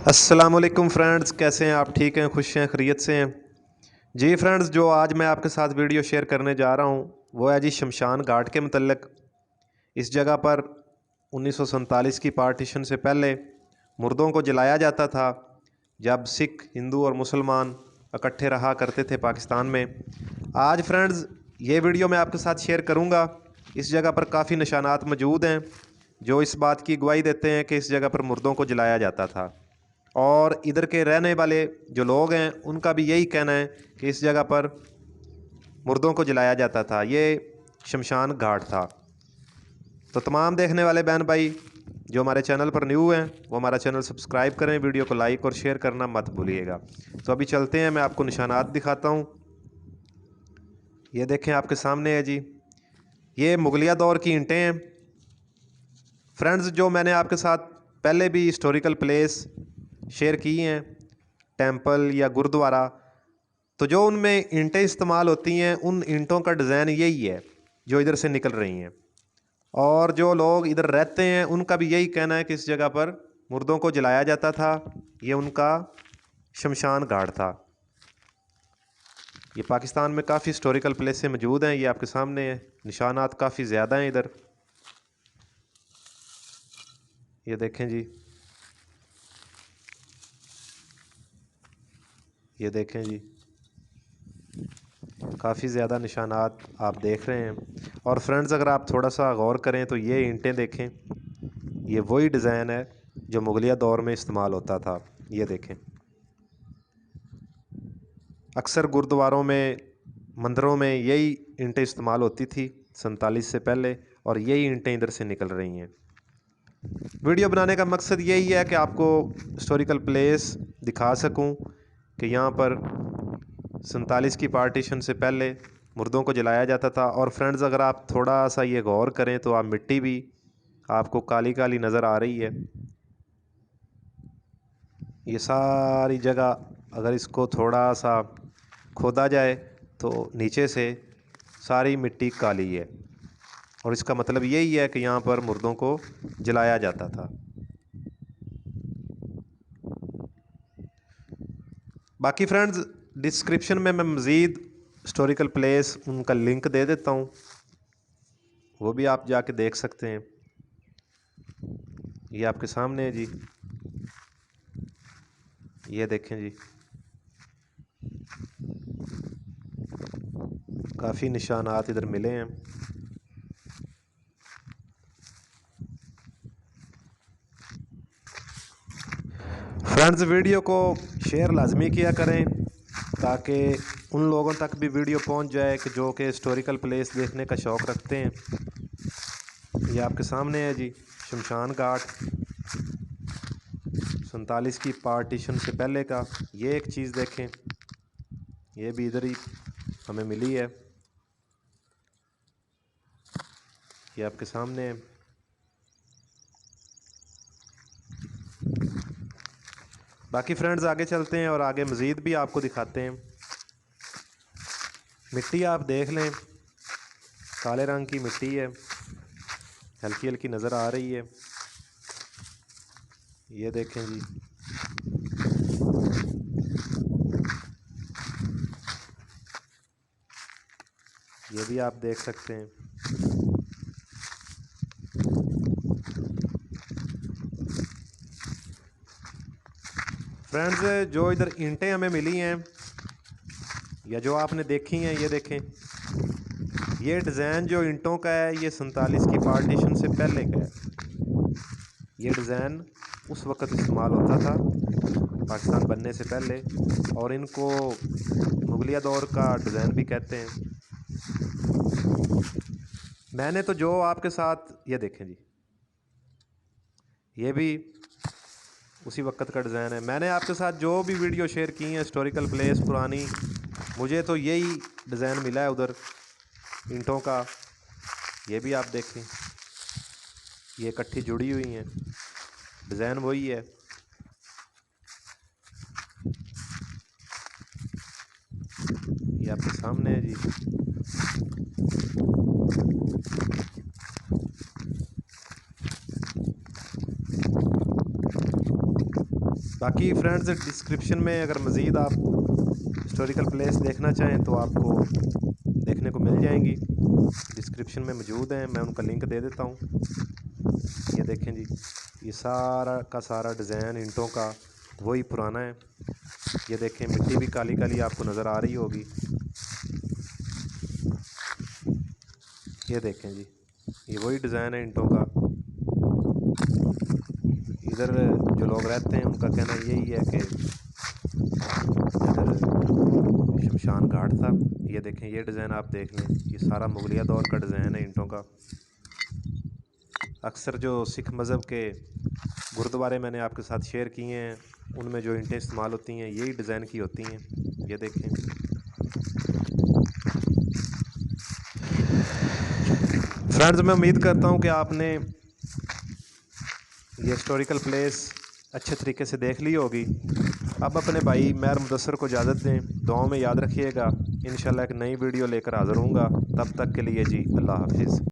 अस्सलामुअलैकुम फ्रेंड्स, कैसे हैं आप? ठीक हैं, खुश हैं, खैरियत से हैं? जी फ्रेंड्स, जो आज मैं आपके साथ वीडियो शेयर करने जा रहा हूँ वो है जी शमशान घाट के मतलब। इस जगह पर 1947 की पार्टीशन से पहले मुर्दों को जलाया जाता था, जब सिख, हिंदू और मुसलमान इकट्ठे रहा करते थे पाकिस्तान में। आज फ्रेंड्स, ये वीडियो मैं आपके साथ शेयर करूँगा। इस जगह पर काफ़ी निशानात मौजूद हैं जो इस बात की गवाही देते हैं कि इस जगह पर मुर्दों को जलाया जाता था। और इधर के रहने वाले जो लोग हैं उनका भी यही कहना है कि इस जगह पर मुर्दों को जलाया जाता था। ये शमशान घाट था। तो तमाम देखने वाले बहन भाई जो हमारे चैनल पर न्यू हैं वो हमारा चैनल सब्सक्राइब करें, वीडियो को लाइक और शेयर करना मत भूलिएगा। तो अभी चलते हैं, मैं आपको निशानात दिखाता हूँ। ये देखें, आपके सामने है जी, ये मुगलिया दौर की ईंटें हैं। फ्रेंड्स, जो मैंने आपके साथ पहले भी हिस्टोरिकल प्लेस शेयर की हैं, टेंपल या गुरुद्वारा, तो जो उनमें ईंटें इस्तेमाल होती हैं उन ईंटों का डिज़ाइन यही है जो इधर से निकल रही हैं। और जो लोग इधर रहते हैं उनका भी यही कहना है कि इस जगह पर मुर्दों को जलाया जाता था। ये उनका शमशान घाट था। ये पाकिस्तान में काफ़ी हिस्टोरिकल प्लेस से मौजूद हैं। ये आपके सामने है, निशानात काफ़ी ज़्यादा हैं इधर। ये देखें जी, ये देखें जी, काफ़ी ज़्यादा निशानात आप देख रहे हैं। और फ्रेंड्स, अगर आप थोड़ा सा गौर करें तो ये ईंटें देखें, ये वही डिज़ाइन है जो मुगलिया दौर में इस्तेमाल होता था। ये देखें, अक्सर गुरुद्वारों में, मंदिरों में यही ईंटें इस्तेमाल होती थी 47 से पहले, और यही ईंटें इधर से निकल रही हैं। वीडियो बनाने का मकसद यही है कि आपको हिस्टोरिकल प्लेस दिखा सकूं कि यहाँ पर 47 की पार्टीशन से पहले मुर्दों को जलाया जाता था। और फ्रेंड्स, अगर आप थोड़ा सा ये गौर करें तो आप मिट्टी भी आपको काली काली नज़र आ रही है। ये सारी जगह अगर इसको थोड़ा सा खोदा जाए तो नीचे से सारी मिट्टी काली है, और इसका मतलब यही है कि यहाँ पर मुर्दों को जलाया जाता था। बाकी फ्रेंड्स, डिस्क्रिप्शन में मैं मज़ीद हिस्टोरिकल प्लेस उनका लिंक दे देता हूँ, वो भी आप जाके देख सकते हैं। ये आपके सामने है जी, ये देखें जी, काफ़ी निशानात इधर मिले हैं। फ्रेंड्स, वीडियो को शेयर लाजमी किया करें ताकि उन लोगों तक भी वीडियो पहुंच जाए कि जो कि हिस्टोरिकल प्लेस देखने का शौक़ रखते हैं। ये आपके सामने है जी, शमशान घाट 47 की पार्टीशन से पहले का। ये एक चीज़ देखें, ये भी इधर ही हमें मिली है। ये आपके सामने है। बाकी फ्रेंड्स, आगे चलते हैं और आगे मज़ीद भी आपको दिखाते हैं। मिट्टी आप देख लें, काले रंग की मिट्टी है, हल्की हल्की नज़र आ रही है। ये देखें जी, ये भी आप देख सकते हैं। फ्रेंड्स, जो इधर ईंटें हमें मिली हैं या जो आपने देखी हैं, ये देखें, ये डिज़ाइन जो ईंटों का है ये 47 की पार्टीशन से पहले का है। ये डिज़ाइन उस वक़्त इस्तेमाल होता था पाकिस्तान बनने से पहले, और इनको मुगलिया दौर का डिज़ाइन भी कहते हैं। मैंने तो जो आपके साथ, ये देखें जी, ये भी उसी वक्त का डिज़ाइन है। मैंने आपके साथ जो भी वीडियो शेयर की है हिस्टोरिकल प्लेस पुरानी, मुझे तो यही डिज़ाइन मिला है उधर ईंटों का। ये भी आप देखें, ये इकट्ठी जुड़ी हुई हैं, डिज़ाइन वही है। ये आपके सामने है जी। बाकी फ्रेंड्स डिस्क्रिप्शन में अगर मज़ीद आप हिस्टोरिकल प्लेस देखना चाहें तो आपको देखने को मिल जाएंगी, डिस्क्रिप्शन में मौजूद हैं, मैं उनका लिंक दे देता हूँ। ये देखें जी, ये सारा का सारा डिज़ाइन ईंटों का वही पुराना है। ये देखें मिट्टी भी काली काली आपको नज़र आ रही होगी। ये देखें जी, ये वही डिज़ाइन है ईंटों का। इधर जो लोग रहते हैं उनका कहना यही है कि इधर शमशान घाट था। ये देखें, ये डिज़ाइन आप देख लें, ये सारा मुगलिया दौर का डिज़ाइन है ईंटों का। अक्सर जो सिख मज़हब के गुरुद्वारे मैंने आपके साथ शेयर किए हैं उनमें जो ईंटें इस्तेमाल होती हैं यही डिज़ाइन की होती हैं। ये देखें, फ्रेंड्स मैं उम्मीद करता हूं कि आपने ये हिस्टोरिकल प्लेस अच्छे तरीके से देख ली होगी। अब अपने भाई महर मुदस्सर को इजाज़त दें, दुआओं में याद रखिएगा। इंशाल्लाह एक नई वीडियो लेकर हाज़िर होऊंगा, तब तक के लिए जी अल्लाह हाफिज़।